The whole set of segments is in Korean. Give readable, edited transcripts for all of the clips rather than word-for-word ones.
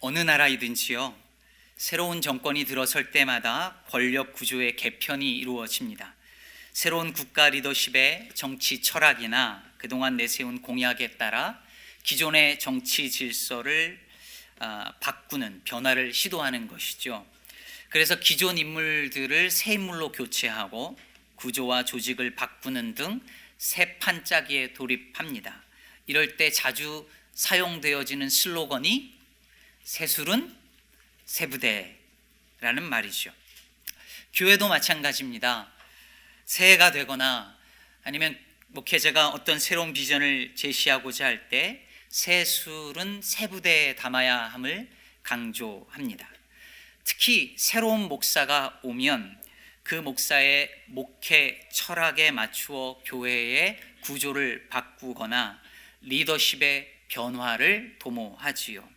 어느 나라이든지요, 새로운 정권이 들어설 때마다 권력 구조의 개편이 이루어집니다. 새로운 국가 리더십의 정치 철학이나 그동안 내세운 공약에 따라 기존의 정치 질서를 바꾸는 변화를 시도하는 것이죠. 그래서 기존 인물들을 새 인물로 교체하고 구조와 조직을 바꾸는 등 새 판짜기에 돌입합니다. 이럴 때 자주 사용되어지는 슬로건이 새술은 새부대라는 말이죠. 교회도 마찬가지입니다. 새해가 되거나 아니면 목회자가 어떤 새로운 비전을 제시하고자 할 때 새술은 새부대에 담아야 함을 강조합니다. 특히 새로운 목사가 오면 그 목사의 목회 철학에 맞추어 교회의 구조를 바꾸거나 리더십의 변화를 도모하지요.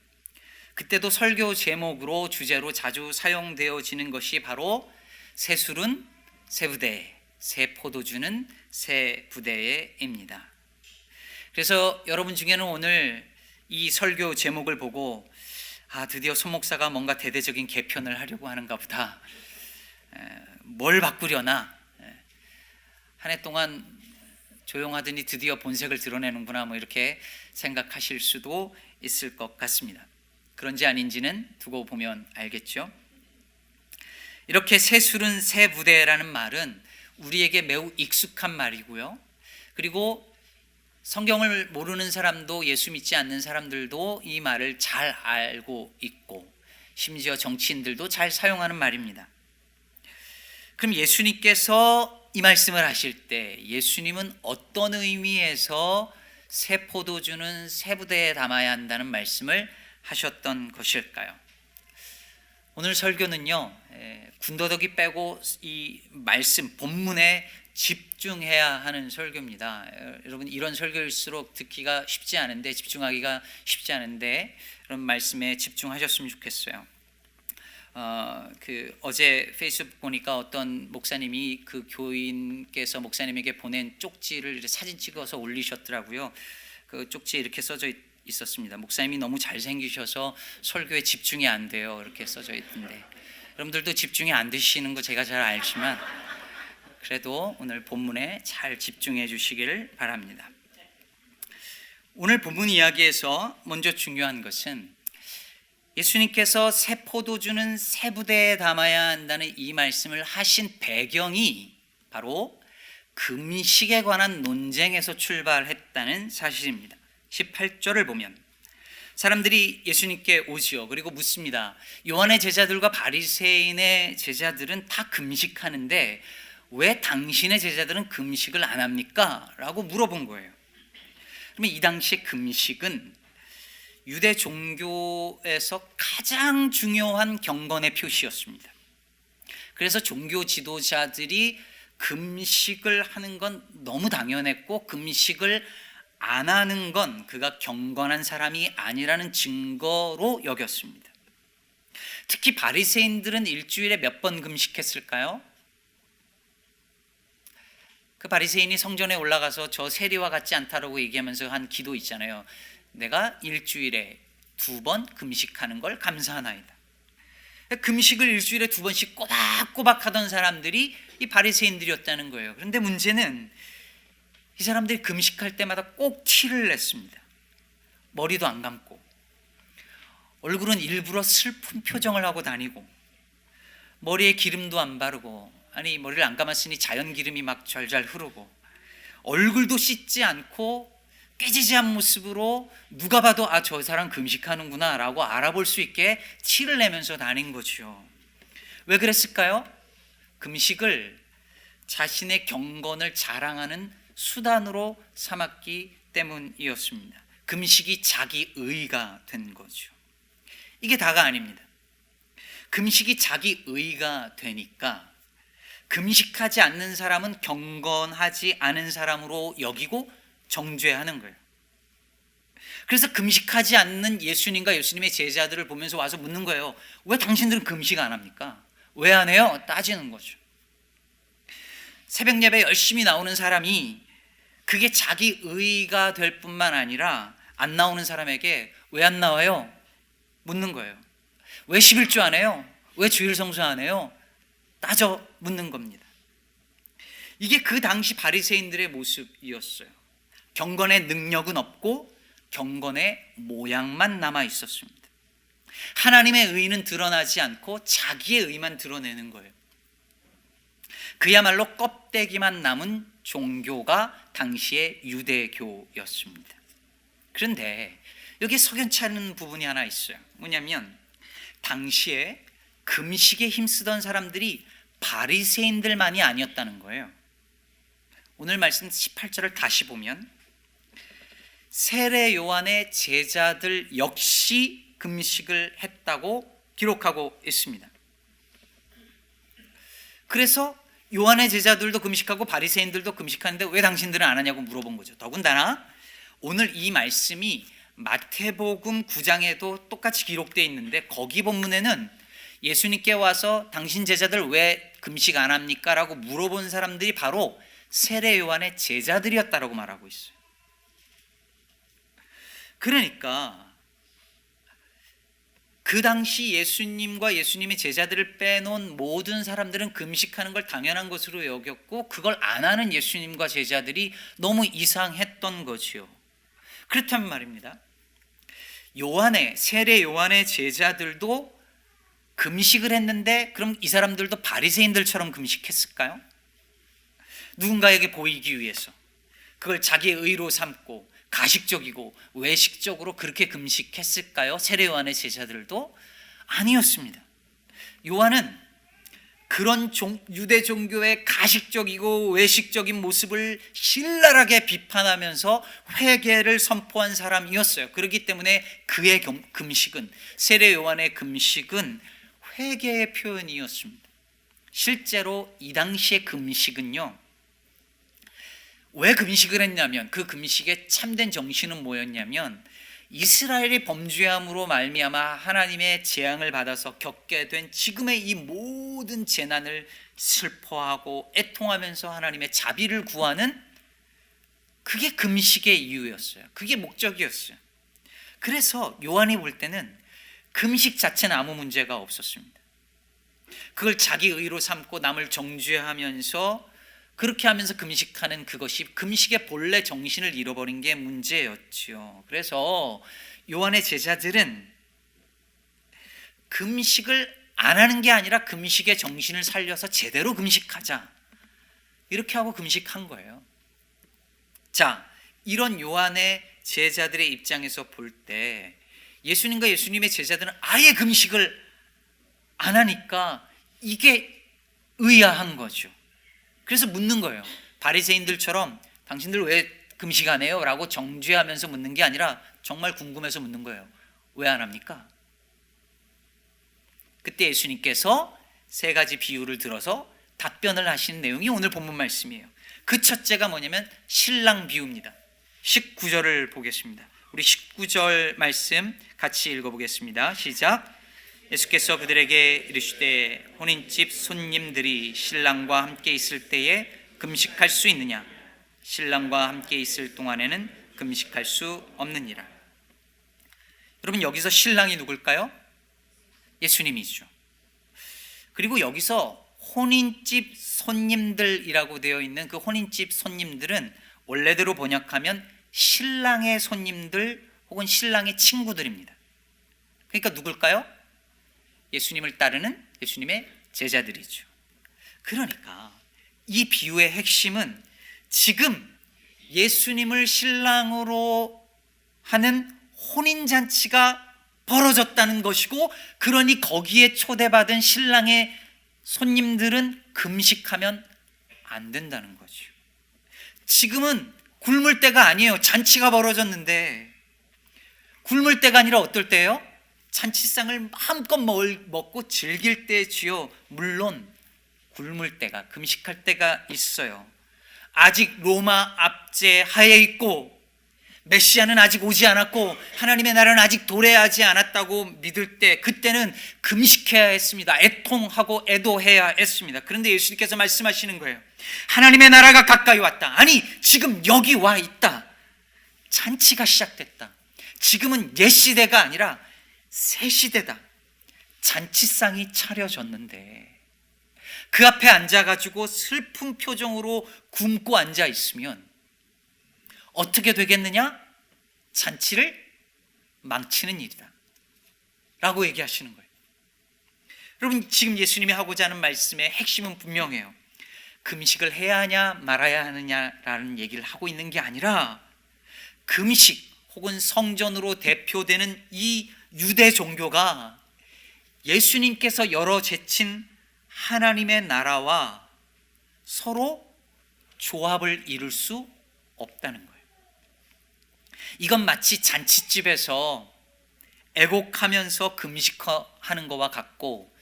그때도 설교 제목으로 주제로 자주 사용되어지는 것이 바로 새술은 새부대, 새 포도주는 새 부대에입니다. 그래서 여러분 중에는 오늘 이 설교 제목을 보고 드디어 손 목사가 뭔가 대대적인 개편을 하려고 하는가 보다, 뭘 바꾸려나, 한 해 동안 조용하더니 드디어 본색을 드러내는구나, 이렇게 생각하실 수도 있을 것 같습니다. 그런지 아닌지는 두고 보면 알겠죠. 이렇게 새술은 새부대라는 말은 우리에게 매우 익숙한 말이고요. 그리고 성경을 모르는 사람도, 예수 믿지 않는 사람들도 이 말을 잘 알고 있고, 심지어 정치인들도 잘 사용하는 말입니다. 그럼 예수님께서 이 말씀을 하실 때 예수님은 어떤 의미에서 새 포도주는 새부대에 담아야 한다는 말씀을 하셨던 것일까요? 오늘 설교는요, 군더더기 빼고 이 말씀 본문에 집중해야 하는 설교입니다. 여러분, 이런 설교일수록 듣기가 쉽지 않은데, 집중하기가 쉽지 않은데, 그런 말씀에 집중하셨으면 좋겠어요. 어제 페이스북 보니까 어떤 목사님이 그 교인께서 목사님에게 보낸 쪽지를 사진 찍어서 올리셨더라고요. 그 쪽지에 이렇게 써져 있었습니다. 목사님이 너무 잘생기셔서 설교에 집중이 안 돼요, 이렇게 써져 있던데, 여러분들도 집중이 안 되시는 거 제가 잘 알지만 그래도 오늘 본문에 잘 집중해 주시기를 바랍니다. 오늘 본문 이야기에서 먼저 중요한 것은 예수님께서 새 포도주는 새 부대에 담아야 한다는 이 말씀을 하신 배경이 바로 금식에 관한 논쟁에서 출발했다는 사실입니다. 18절을 보면 사람들이 예수님께 오지요. 그리고 묻습니다. 요한의 제자들과 바리새인의 제자들은 다 금식하는데 왜 당신의 제자들은 금식을 안 합니까? 라고 물어본 거예요. 그러면 이 당시의 금식은 유대 종교에서 가장 중요한 경건의 표시였습니다. 그래서 종교 지도자들이 금식을 하는 건 너무 당연했고, 금식을 안 하는 건 그가 경건한 사람이 아니라는 증거로 여겼습니다. 특히 바리새인들은 일주일에 몇 번 금식했을까요? 그 바리새인이 성전에 올라가서 저 세리와 같지 않다라고 얘기하면서 한 기도 있잖아요. 내가 일주일에 2번 금식하는 걸 감사하나이다. 금식을 일주일에 2번씩 꼬박꼬박 하던 사람들이 이 바리새인들이었다는 거예요. 그런데 문제는 이 사람들이 금식할 때마다 꼭 티를 냈습니다. 머리도 안 감고, 얼굴은 일부러 슬픈 표정을 하고 다니고, 머리에 기름도 안 바르고, 아니 머리를 안 감았으니 자연 기름이 막 절절 흐르고, 얼굴도 씻지 않고 깨지지한 모습으로 누가 봐도 저 사람 금식하는구나 라고 알아볼 수 있게 티를 내면서 다닌 거죠. 왜 그랬을까요? 금식을 자신의 경건을 자랑하는 수단으로 삼았기 때문이었습니다. 금식이 자기 의가 된 거죠. 이게 다가 아닙니다. 금식이 자기 의가 되니까 금식하지 않는 사람은 경건하지 않은 사람으로 여기고 정죄하는 거예요. 그래서 금식하지 않는 예수님과 예수님의 제자들을 보면서 와서 묻는 거예요. 왜 당신들은 금식 안 합니까? 왜 안 해요? 따지는 거죠. 새벽 예배 열심히 나오는 사람이 그게 자기 의가 될 뿐만 아니라 안 나오는 사람에게 왜 안 나와요? 묻는 거예요. 왜 11조 안 해요? 왜 주일 성수 안 해요? 따져 묻는 겁니다. 이게 그 당시 바리새인들의 모습이었어요. 경건의 능력은 없고 경건의 모양만 남아 있었습니다. 하나님의 의는 드러나지 않고 자기의 의만 드러내는 거예요. 그야말로 껍데기만 남은 종교가 당시의 유대교였습니다. 그런데 여기 석연치 않은 부분이 하나 있어요. 뭐냐면 당시에 금식에 힘쓰던 사람들이 바리새인들만이 아니었다는 거예요. 오늘 말씀 18절을 다시 보면 세례 요한의 제자들 역시 금식을 했다고 기록하고 있습니다. 그래서 요한의 제자들도 금식하고 바리새인들도 금식하는데 왜 당신들은 안 하냐고 물어본 거죠. 더군다나 오늘 이 말씀이 마태복음 9장에도 똑같이 기록되어 있는데 거기 본문에는 예수님께 와서 당신 제자들 왜 금식 안 합니까? 라고 물어본 사람들이 바로 세례 요한의 제자들이었다라고 말하고 있어요. 그러니까 그 당시 예수님과 예수님의 제자들을 빼놓은 모든 사람들은 금식하는 걸 당연한 것으로 여겼고 그걸 안 하는 예수님과 제자들이 너무 이상했던 거지요. 그렇다면 말입니다. 세례 요한의 제자들도 금식을 했는데 그럼 이 사람들도 바리새인들처럼 금식했을까요? 누군가에게 보이기 위해서 그걸 자기의 의로 삼고 가식적이고 외식적으로 그렇게 금식했을까요? 세례 요한의 제자들도 아니었습니다. 요한은 그런 유대 종교의 가식적이고 외식적인 모습을 신랄하게 비판하면서 회개를 선포한 사람이었어요. 그렇기 때문에 그의 금식은, 세례 요한의 금식은 회개의 표현이었습니다. 실제로 이 당시의 금식은요, 왜 금식을 했냐면 그 금식의 참된 정신은 뭐였냐면 이스라엘이 범죄함으로 말미암아 하나님의 재앙을 받아서 겪게 된 지금의 이 모든 재난을 슬퍼하고 애통하면서 하나님의 자비를 구하는 그게 금식의 이유였어요. 그게 목적이었어요. 그래서 요한이 볼 때는 금식 자체는 아무 문제가 없었습니다. 그걸 자기 의로 삼고 남을 정죄하면서 그렇게 하면서 금식하는 그것이 금식의 본래 정신을 잃어버린 게 문제였지요. 그래서 요한의 제자들은 금식을 안 하는 게 아니라 금식의 정신을 살려서 제대로 금식하자, 이렇게 하고 금식한 거예요. 자, 이런 요한의 제자들의 입장에서 볼 때 예수님과 예수님의 제자들은 아예 금식을 안 하니까 이게 의아한 거죠. 그래서 묻는 거예요. 바리새인들처럼 당신들 왜 금식 안 해요? 라고 정죄하면서 묻는 게 아니라 정말 궁금해서 묻는 거예요. 왜 안 합니까? 그때 예수님께서 세 가지 비유를 들어서 답변을 하신 내용이 오늘 본문 말씀이에요. 그 첫째가 뭐냐면 신랑 비유입니다. 19절을 보겠습니다. 우리 19절 말씀 같이 읽어보겠습니다. 시작. 예수께서 그들에게 이르시되 혼인집 손님들이 신랑과 함께 있을 때에 금식할 수 있느냐? 신랑과 함께 있을 동안에는 금식할 수 없느니라. 여러분, 여기서 신랑이 누굴까요? 예수님이죠. 그리고 여기서 혼인집 손님들이라고 되어 있는 그 혼인집 손님들은 원래대로 번역하면 신랑의 손님들 혹은 신랑의 친구들입니다. 그러니까 누굴까요? 예수님을 따르는 예수님의 제자들이죠. 그러니까 이 비유의 핵심은 지금 예수님을 신랑으로 하는 혼인잔치가 벌어졌다는 것이고, 그러니 거기에 초대받은 신랑의 손님들은 금식하면 안 된다는 거죠. 지금은 굶을 때가 아니에요. 잔치가 벌어졌는데 굶을 때가 아니라 어떨 때예요? 잔치상을 마음껏 먹고 즐길 때지요. 물론 굶을 때가, 금식할 때가 있어요. 아직 로마 압제 하에 있고 메시아는 아직 오지 않았고 하나님의 나라는 아직 도래하지 않았다고 믿을 때, 그때는 금식해야 했습니다. 애통하고 애도해야 했습니다. 그런데 예수님께서 말씀하시는 거예요. 하나님의 나라가 가까이 왔다. 아니, 지금 여기 와 있다. 잔치가 시작됐다. 지금은 옛 시대가 아니라 새 시대다. 잔치상이 차려졌는데 그 앞에 앉아가지고 슬픈 표정으로 굶고 앉아 있으면 어떻게 되겠느냐? 잔치를 망치는 일이다 라고 얘기하시는 거예요. 여러분, 지금 예수님이 하고자 하는 말씀의 핵심은 분명해요. 금식을 해야 하냐 말아야 하느냐라는 얘기를 하고 있는 게 아니라, 금식 혹은 성전으로 대표되는 이 유대 종교가 예수님께서 열어 제친 하나님의 나라와 서로 조합을 이룰 수 없다는 거예요. 이건 마치 잔치집에서 애곡하면서 금식하는 것과 같고,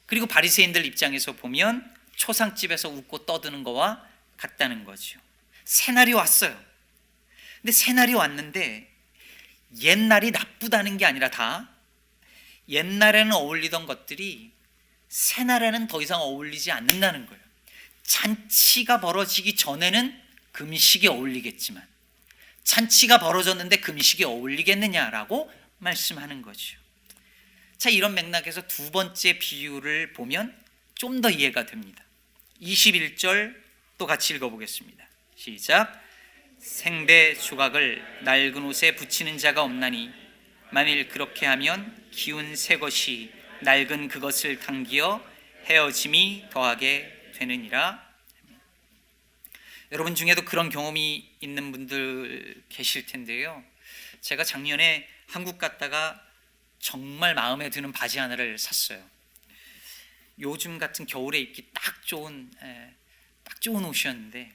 그리고 바리새인들 입장에서 보면 초상집에서 웃고 떠드는 것과 같다는 거죠. 새날이 왔어요. 근데 새날이 왔는데 옛날이 나쁘다는 게 아니라 다 옛날에는 어울리던 것들이 새날에는 더 이상 어울리지 않는다는 거예요. 잔치가 벌어지기 전에는 금식이 어울리겠지만 잔치가 벌어졌는데 금식이 어울리겠느냐라고 말씀하는 거죠. 자, 이런 맥락에서 두 번째 비유를 보면 좀 더 이해가 됩니다. 21절 또 같이 읽어보겠습니다. 시작. 생배 조각을 낡은 옷에 붙이는 자가 없나니 만일 그렇게 하면 기운 새 것이 낡은 그것을 당기어 헤어짐이 더하게 되느니라. 여러분 중에도 그런 경험이 있는 분들 계실 텐데요. 제가 작년에 한국 갔다가 정말 마음에 드는 바지 하나를 샀어요. 요즘 같은 겨울에 입기 딱 좋은 옷이었는데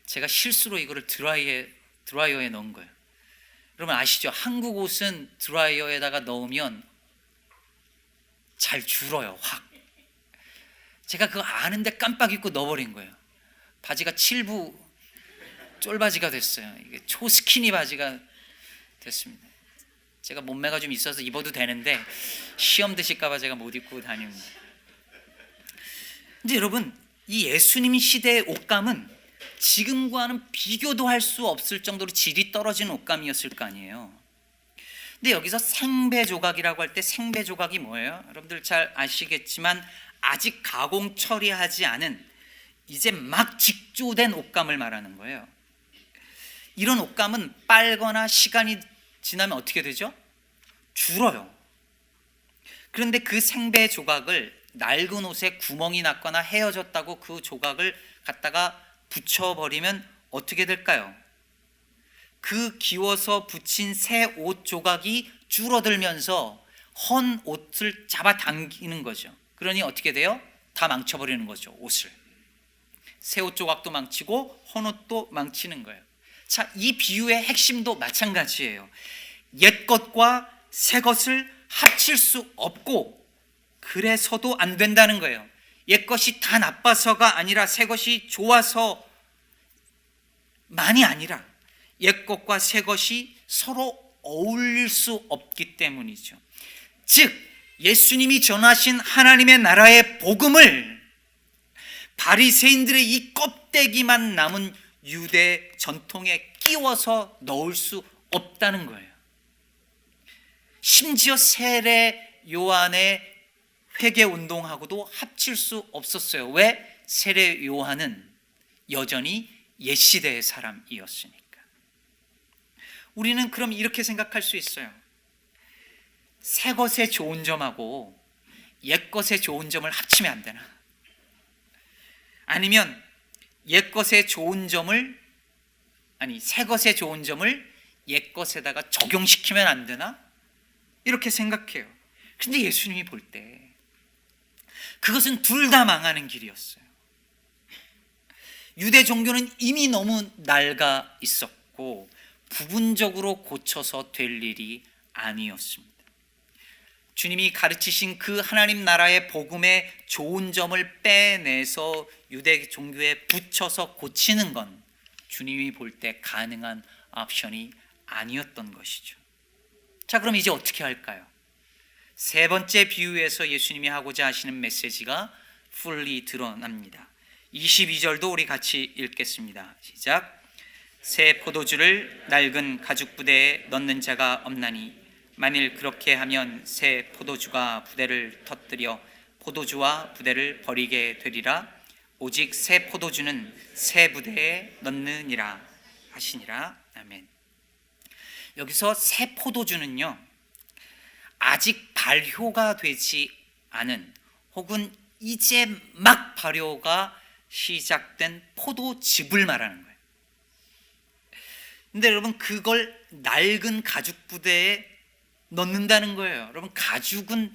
제가 실수로 이거를 드라이어에 넣은 거예요. 여러분 아시죠? 한국 옷은 드라이어에다가 넣으면 잘 줄어요. 확. 제가 그거 아는데 깜빡 잊고 넣어버린 거예요. 바지가 7부 쫄바지가 됐어요. 이게 초스키니 바지가 됐습니다. 제가 몸매가 좀 있어서 입어도 되는데 시험 드실까 봐 제가 못 입고 다닙니다. 근데 여러분, 이 예수님 시대의 옷감은 지금과는 비교도 할 수 없을 정도로 질이 떨어진 옷감이었을 거 아니에요. 근데 여기서 생배 조각이라고 할 때 생배 조각이 뭐예요? 여러분들 잘 아시겠지만 아직 가공 처리하지 않은 이제 막 직조된 옷감을 말하는 거예요. 이런 옷감은 빨거나 시간이 지나면 어떻게 되죠? 줄어요. 그런데 그 생배 조각을 낡은 옷에 구멍이 났거나 헤어졌다고 그 조각을 갖다가 붙여버리면 어떻게 될까요? 그 기워서 붙인 새 옷 조각이 줄어들면서 헌 옷을 잡아당기는 거죠. 그러니 어떻게 돼요? 다 망쳐버리는 거죠. 옷을. 새 옷 조각도 망치고 헌 옷도 망치는 거예요. 자, 이 비유의 핵심도 마찬가지예요. 옛 것과 새 것을 합칠 수 없고 그래서도 안 된다는 거예요. 옛 것이 다 나빠서가 아니라 새 것이 좋아서만이 아니라 옛 것과 새 것이 서로 어울릴 수 없기 때문이죠. 즉 예수님이 전하신 하나님의 나라의 복음을 바리새인들의 이 껍데기만 남은 유대 전통에 끼워서 넣을 수 없다는 거예요. 심지어 세례 요한의 회개 운동하고도 합칠 수 없었어요. 왜? 세례 요한은 여전히 옛 시대의 사람이었으니까. 우리는 그럼 이렇게 생각할 수 있어요. 새 것의 좋은 점하고 옛 것의 좋은 점을 합치면 안 되나? 아니면 옛 것의 좋은 점을 새 것의 좋은 점을 옛 것에다가 적용시키면 안 되나? 이렇게 생각해요. 근데 예수님이 볼 때 그것은 둘 다 망하는 길이었어요. 유대 종교는 이미 너무 낡아 있었고 부분적으로 고쳐서 될 일이 아니었습니다. 주님이 가르치신 그 하나님 나라의 복음의 좋은 점을 빼내서 유대 종교에 붙여서 고치는 건 주님이 볼 때 가능한 옵션이 아니었던 것이죠. 자, 그럼 이제 어떻게 할까요? 세 번째 비유에서 예수님이 하고자 하시는 메시지가 fully 드러납니다. 22절도 우리 같이 읽겠습니다. 시작. 새 포도주를 낡은 가죽 부대에 넣는 자가 없나니 만일 그렇게 하면 새 포도주가 부대를 터뜨려 포도주와 부대를 버리게 되리라. 오직 새 포도주는 새 부대에 넣느니라 하시니라. 아멘. 여기서 새 포도주는요, 아직 발효가 되지 않은 혹은 이제 막 발효가 시작된 포도즙을 말하는 거예요. 근데 여러분, 그걸 낡은 가죽 부대에 넣는다는 거예요. 여러분, 가죽은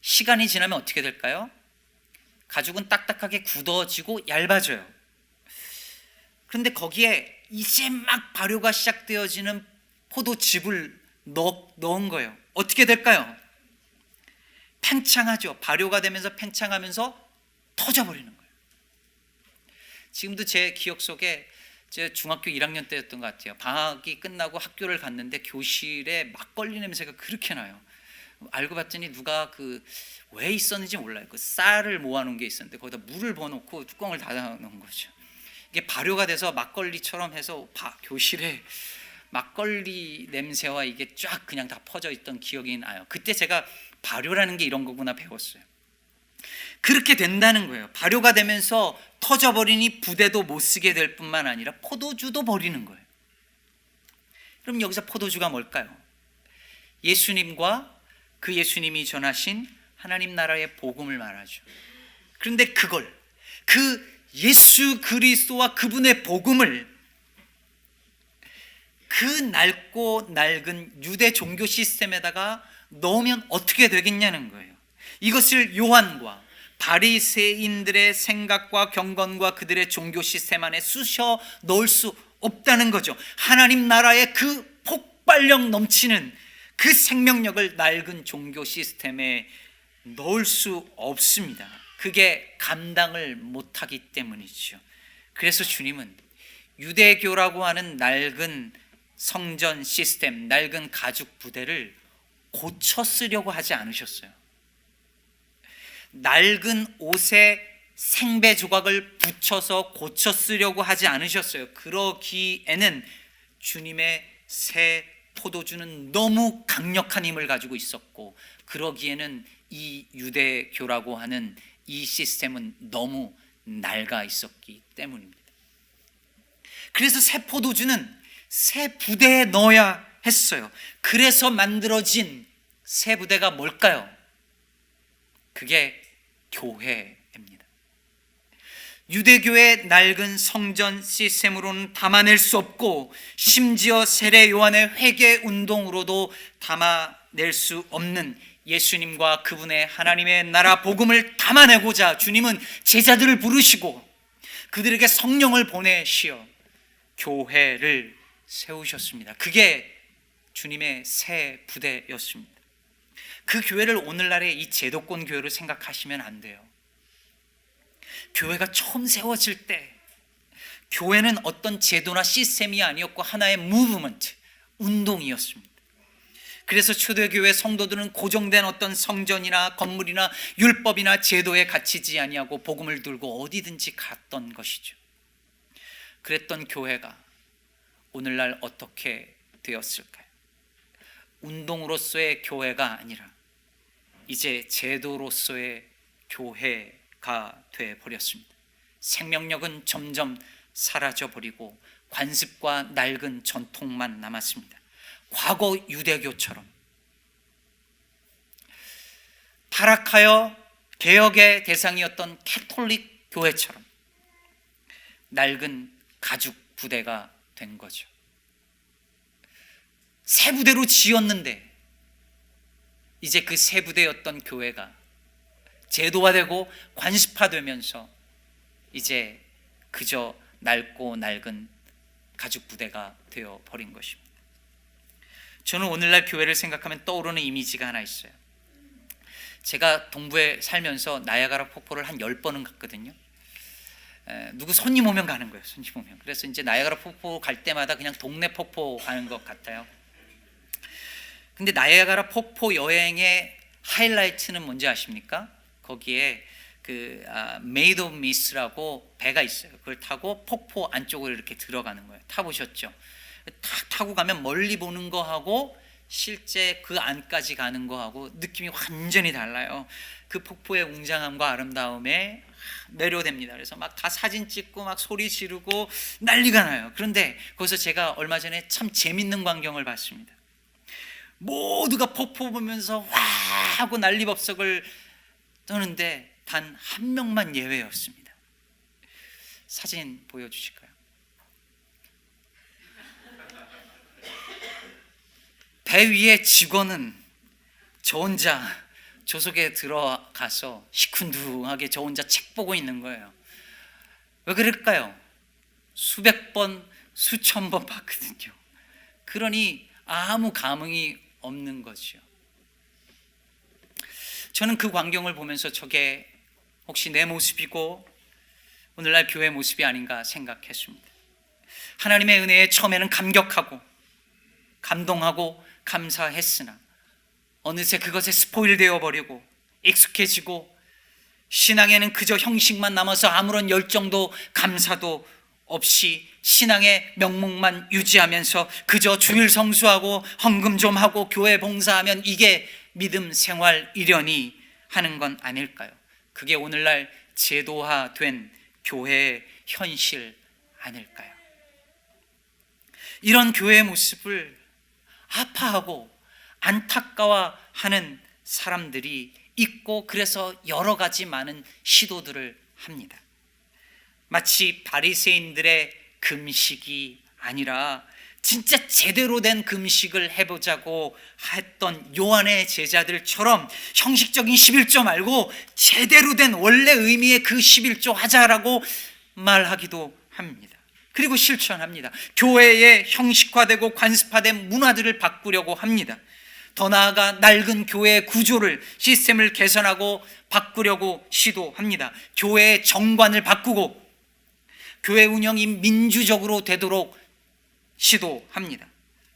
시간이 지나면 어떻게 될까요? 가죽은 딱딱하게 굳어지고 얇아져요. 그런데 거기에 이제 막 발효가 시작되어지는 포도즙을 넣은 거예요. 어떻게 될까요? 팽창하죠. 발효가 되면서 팽창하면서 터져버리는 거예요. 지금도 제 기억 속에 제 중학교 1학년 때였던 것 같아요. 방학이 끝나고 학교를 갔는데 교실에 막걸리 냄새가 그렇게 나요. 알고 봤더니 누가 왜 있었는지 몰라요. 그 쌀을 모아놓은 게 있었는데 거기다 물을 부어놓고 뚜껑을 닫아놓은 거죠. 이게 발효가 돼서 막걸리처럼 해서 교실에 막걸리 냄새와 이게 쫙 그냥 다 퍼져 있던 기억이 나요. 그때 제가 발효라는 게 이런 거구나 배웠어요. 그렇게 된다는 거예요. 발효가 되면서 터져버리니 부대도 못 쓰게 될 뿐만 아니라 포도주도 버리는 거예요. 그럼 여기서 포도주가 뭘까요? 예수님과 그 예수님이 전하신 하나님 나라의 복음을 말하죠. 그런데 그 예수 그리스도와 그분의 복음을 그 낡고 낡은 유대 종교 시스템에다가 넣으면 어떻게 되겠냐는 거예요. 이것을 요한과 바리새인들의 생각과 경건과 그들의 종교 시스템 안에 쑤셔 넣을 수 없다는 거죠. 하나님 나라의 그 폭발력 넘치는 그 생명력을 낡은 종교 시스템에 넣을 수 없습니다. 그게 감당을 못하기 때문이죠. 그래서 주님은 유대교라고 하는 낡은 성전 시스템, 낡은 가죽 부대를 고쳐 쓰려고 하지 않으셨어요. 낡은 옷에 생배 조각을 붙여서 고쳐 쓰려고 하지 않으셨어요. 그러기에는 주님의 새 포도주는 너무 강력한 힘을 가지고 있었고, 그러기에는 이 유대교라고 하는 이 시스템은 너무 낡아 있었기 때문입니다. 그래서 새 포도주는 새 부대에 넣어야 했어요. 그래서 만들어진 새 부대가 뭘까요? 그게 교회입니다. 유대교의 낡은 성전 시스템으로는 담아낼 수 없고, 심지어 세례 요한의 회개 운동으로도 담아낼 수 없는 예수님과 그분의 하나님의 나라 복음을 담아내고자 주님은 제자들을 부르시고 그들에게 성령을 보내시어 교회를 세우셨습니다. 그게 주님의 새 부대였습니다. 그 교회를 오늘날의 이 제도권 교회로 생각하시면 안 돼요. 교회가 처음 세워질 때 교회는 어떤 제도나 시스템이 아니었고 하나의 무브먼트, 운동이었습니다. 그래서 초대교회 성도들은 고정된 어떤 성전이나 건물이나 율법이나 제도에 갇히지 아니하고 복음을 들고 어디든지 갔던 것이죠. 그랬던 교회가 오늘날 어떻게 되었을까요? 운동으로서의 교회가 아니라 이제 제도로서의 교회가 되어버렸습니다. 생명력은 점점 사라져버리고 관습과 낡은 전통만 남았습니다. 과거 유대교처럼 타락하여 개혁의 대상이었던 캐톨릭 교회처럼 낡은 가죽 부대가 된 거죠. 새 부대로 지었는데 이제 그 새 부대였던 교회가 제도화되고 관습화되면서 이제 그저 낡고 낡은 가죽 부대가 되어 버린 것입니다. 저는 오늘날 교회를 생각하면 떠오르는 이미지가 하나 있어요. 제가 동부에 살면서 나야가라 폭포를 한 10번은 갔거든요. 누구 손님 오면 가는 거예요. 손님 오면. 그래서 이제 나야가라 폭포 갈 때마다 그냥 동네 폭포 가는 것 같아요. 근데 나야가라 폭포 여행의 하이라이트는 뭔지 아십니까? 거기에 메이드 오브 미스라고 배가 있어요. 그걸 타고 폭포 안쪽으로 이렇게 들어가는 거예요. 타보셨죠? 탁 타고 가면 멀리 보는 거하고 실제 그 안까지 가는 거하고 느낌이 완전히 달라요. 그 폭포의 웅장함과 아름다움에 매료됩니다. 그래서 막 다 사진 찍고 막 소리 지르고 난리가 나요. 그런데 거기서 제가 얼마 전에 참 재밌는 광경을 봤습니다. 모두가 폭포 보면서 와 하고 난리법석을 떠는데 단 한 명만 예외였습니다. 사진 보여주실까요? 배 위에 직원은 저 혼자 조속에 들어가서 시큰둥하게 저 혼자 책 보고 있는 거예요. 왜 그럴까요? 수백 번, 수천 번 봤거든요. 그러니 아무 감흥이 없는 거죠. 저는 그 광경을 보면서 저게 혹시 내 모습이고 오늘날 교회 모습이 아닌가 생각했습니다. 하나님의 은혜에 처음에는 감격하고 감동하고 감사했으나 어느새 그것에 스포일되어 버리고 익숙해지고 신앙에는 그저 형식만 남아서 아무런 열정도 감사도 없이 신앙의 명목만 유지하면서 그저 주일 성수하고 헌금 좀 하고 교회 봉사하면 이게 믿음 생활이려니 하는 건 아닐까요? 그게 오늘날 제도화된 교회의 현실 아닐까요? 이런 교회의 모습을 아파하고 안타까워하는 사람들이 있고 그래서 여러 가지 많은 시도들을 합니다. 마치 바리새인들의 금식이 아니라 진짜 제대로 된 금식을 해보자고 했던 요한의 제자들처럼 형식적인 11조 말고 제대로 된 원래 의미의 그 11조 하자라고 말하기도 합니다. 그리고 실천합니다. 교회의 형식화되고 관습화된 문화들을 바꾸려고 합니다. 더 나아가 낡은 교회의 구조를 시스템을 개선하고 바꾸려고 시도합니다. 교회의 정관을 바꾸고 교회 운영이 민주적으로 되도록 시도합니다.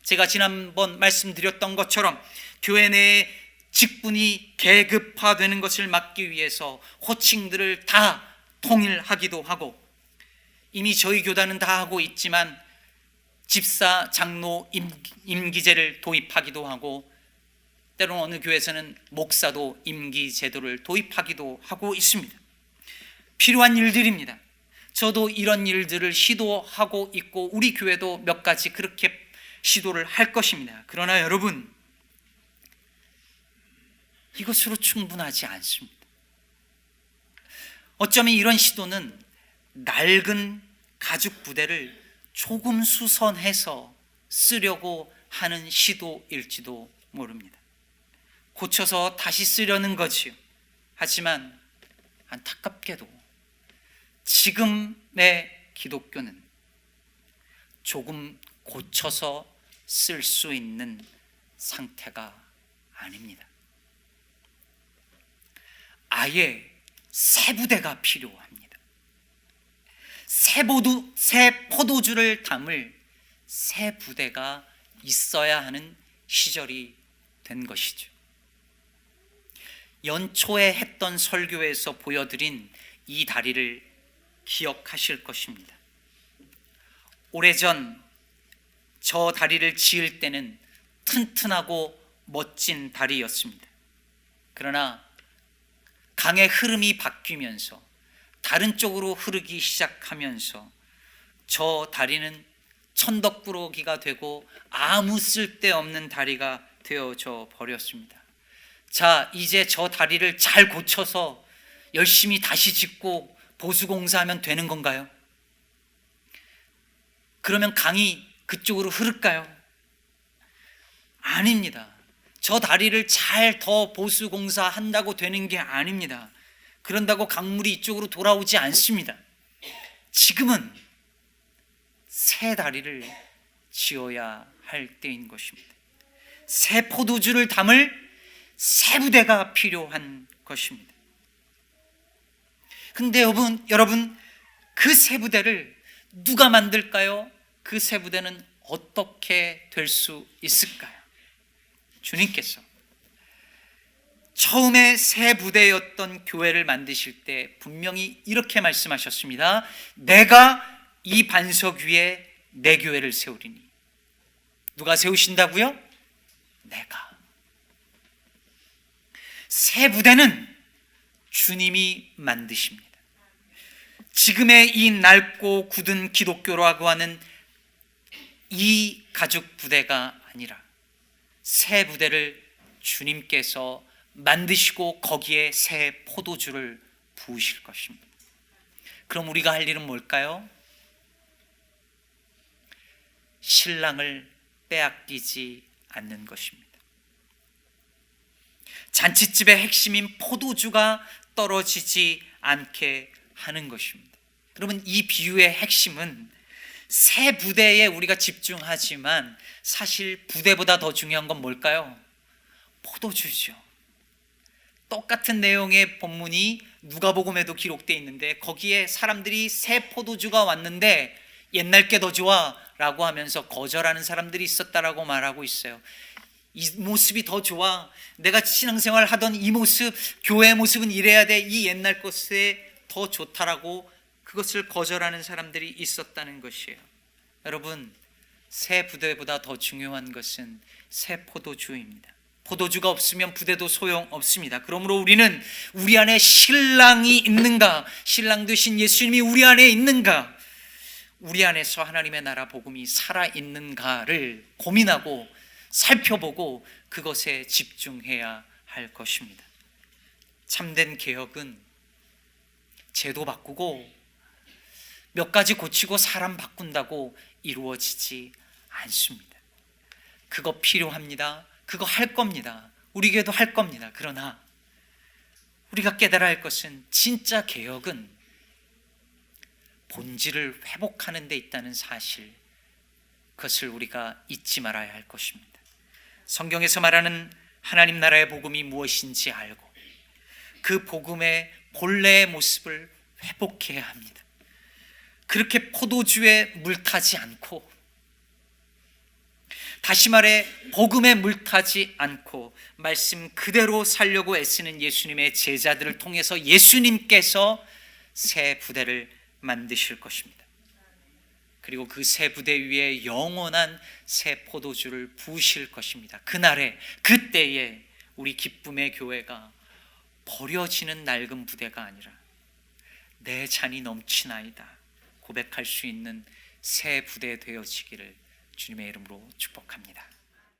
제가 지난번 말씀드렸던 것처럼 교회 내에 직분이 계급화되는 것을 막기 위해서 호칭들을 다 통일하기도 하고 이미 저희 교단은 다 하고 있지만 집사, 장로, 임기제를 도입하기도 하고 때로는 어느 교회에서는 목사도 임기제도를 도입하기도 하고 있습니다. 필요한 일들입니다. 저도 이런 일들을 시도하고 있고 우리 교회도 몇 가지 그렇게 시도를 할 것입니다. 그러나 여러분, 이것으로 충분하지 않습니다. 어쩌면 이런 시도는 낡은 가죽 부대를 조금 수선해서 쓰려고 하는 시도일지도 모릅니다. 고쳐서 다시 쓰려는 거지요. 하지만 안타깝게도 지금의 기독교는 조금 고쳐서 쓸 수 있는 상태가 아닙니다. 아예 새 부대가 필요합니다. 새 포도주를 담을 새 부대가 있어야 하는 시절이 된 것이죠. 연초에 했던 설교에서 보여드린 이 다리를 기억하실 것입니다. 오래전 저 다리를 지을 때는 튼튼하고 멋진 다리였습니다. 그러나 강의 흐름이 바뀌면서 다른 쪽으로 흐르기 시작하면서 저 다리는 천덕꾸러기가 되고 아무 쓸데없는 다리가 되어져 버렸습니다. 자, 이제 저 다리를 잘 고쳐서 열심히 다시 짓고 보수공사하면 되는 건가요? 그러면 강이 그쪽으로 흐를까요? 아닙니다. 저 다리를 잘 더 보수공사한다고 되는 게 아닙니다. 그런다고 강물이 이쪽으로 돌아오지 않습니다. 지금은 새 다리를 지어야 할 때인 것입니다. 새 포도주를 담을 새 부대가 필요한 것입니다. 근데 여러분 그 새 부대를 누가 만들까요? 그 새 부대는 어떻게 될 수 있을까요? 주님께서 처음에 새 부대였던 교회를 만드실 때 분명히 이렇게 말씀하셨습니다. 내가 이 반석 위에 내 교회를 세우리니. 누가 세우신다고요? 내가. 새 부대는 주님이 만드십니다. 지금의 이 낡고 굳은 기독교라고 하는 이 가죽 부대가 아니라 새 부대를 주님께서 만드시고 거기에 새 포도주를 부으실 것입니다. 그럼 우리가 할 일은 뭘까요? 신랑을 빼앗기지 않는 것입니다. 잔치집의 핵심인 포도주가 떨어지지 않게 하는 것입니다. 여러분, 이 비유의 핵심은 새 부대에 우리가 집중하지만 사실 부대보다 더 중요한 건 뭘까요? 포도주죠. 똑같은 내용의 본문이 누가복음에도 기록되어 있는데 거기에 사람들이 새 포도주가 왔는데 옛날 게 더 좋아 라고 하면서 거절하는 사람들이 있었다라고 말하고 있어요. 이 모습이 더 좋아, 내가 신앙생활 하던 이 모습, 교회의 모습은 이래야 돼, 이 옛날 것에 더 좋다라고 그것을 거절하는 사람들이 있었다는 것이에요. 여러분, 새 부대보다 더 중요한 것은 새 포도주입니다. 포도주가 없으면 부대도 소용없습니다. 그러므로 우리는 우리 안에 신랑이 있는가, 신랑 되신 예수님이 우리 안에 있는가, 우리 안에서 하나님의 나라 복음이 살아있는가를 고민하고 살펴보고 그것에 집중해야 할 것입니다. 참된 개혁은 제도 바꾸고 몇 가지 고치고 사람 바꾼다고 이루어지지 않습니다. 그거 필요합니다. 그거 할 겁니다. 우리 교회도 할 겁니다. 그러나 우리가 깨달아야 할 것은 진짜 개혁은 본질을 회복하는 데 있다는 사실, 그것을 우리가 잊지 말아야 할 것입니다. 성경에서 말하는 하나님 나라의 복음이 무엇인지 알고 그 복음의 본래의 모습을 회복해야 합니다. 그렇게 포도주에 물타지 않고, 다시 말해 복음에 물타지 않고 말씀 그대로 살려고 애쓰는 예수님의 제자들을 통해서 예수님께서 새 부대를 만드실 것입니다. 그리고 그 새 부대 위에 영원한 새 포도주를 부으실 것입니다. 그날에, 그때에 우리 기쁨의 교회가 버려지는 낡은 부대가 아니라 내 잔이 넘치나이다 고백할 수 있는 새 부대 되어지기를 주님의 이름으로 축복합니다.